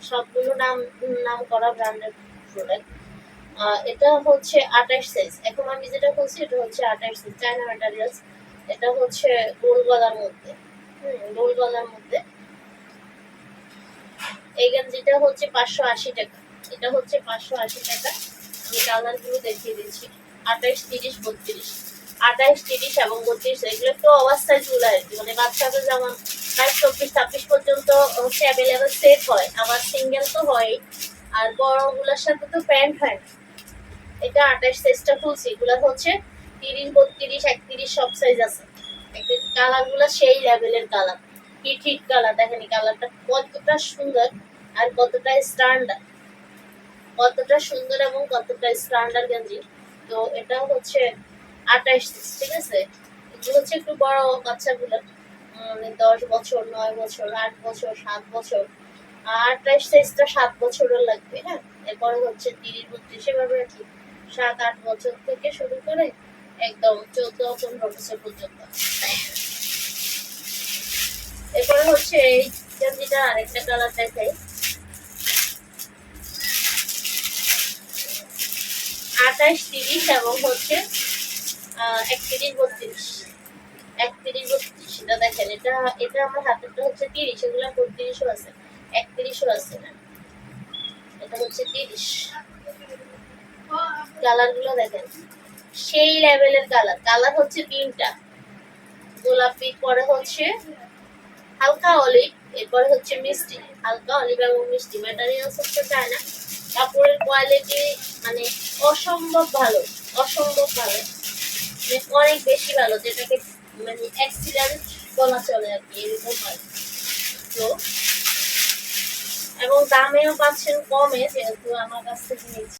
সবগুলো নাম করা ব্র্যান্ডের প্রোডাক্ট। এটা হচ্ছে 28 সাইজ। এখন আমি যেটা বলছি এটা হচ্ছে 28 সাইজ, চায়না ম্যাটেরিয়ালস। এটা হচ্ছে গোল গলার মধ্যে, গোল গলার মধ্যে। এই গেঞ্জিটা হচ্ছে 580 টাকা। এটা হচ্ছে 580 টাকা। আমি কালারগুলো দেখিয়ে দিচ্ছি। 28, 30, 32, 28, 30 এবং 32 এগুলো তো ওভার সাইজ গুলো আর কি, মানে বাচ্চাদের যেমন 22, 24, 26 পর্যন্ত হচ্ছে অ্যাভেলেবেল সেট হয়, আবার সিঙ্গেল তো হয়। আর বড়গুলোর সাথে তো প্যান্ট হয়। এটা 28 সাইজটা খুলছি, এগুলো হচ্ছে 30, 32, 31 সব সাইজ আছে। কালারগুলো সেই লেভেলের কালার, হিট কালার। দেখেন কালারটা কতটা সুন্দর আর কতটা স্ট্যান্ডার্ড, কতটা সুন্দর এবং কতটা স্ট্যান্ডার্ড গেঞ্জি। তো এটা হচ্ছে 28 সাইজ, ঠিক আছে। এগুলো হচ্ছে একটু বড় বাচ্চাগুলো, 10 বছর, 9 বছর, 8 বছর, 7 বছর। 28 সাইজটা 7 বছরের লাগবে। হ্যাঁ, এরপরে হচ্ছে 30, 32 এভাবে আর কি, 7-8 বছর থেকে শুরু করে একদম 14-15 বছর পর্যন্ত। এরপরে হচ্ছে এই গেঞ্জিটা আরেকটা কালার দেখাই। 28, 30 এবং হচ্ছে 31, 32, 31, 32 এটা দেখেন। এটা আমার হাতেরটা হচ্ছে 30, এগুলো 32ও আছে, 31ও আছে। না, এটা হচ্ছে 30। কালার গুলো দেখেন সেই লেভেলের কালার। কালার হচ্ছে 3টা, গোলাপি, পরে হচ্ছে হালকা অলিভ, এরপরে হচ্ছে মিষ্টি। হালকা অলিভ এবং মিষ্টি। ম্যাটেরিয়ালস হচ্ছে চায়না। কাপড়ের কোয়ালিটি মানে অসম্ভব ভালো, অসম্ভব ভালো, মানে অনেক বেশি ভালো, যেটাকে মানে এক্সিলেন্ট বলা চলে আর কি, এরকম হয়। তো এবং দামেও পাচ্ছেন কমে, যেহেতু আমার কাছ থেকে নিচ্ছি।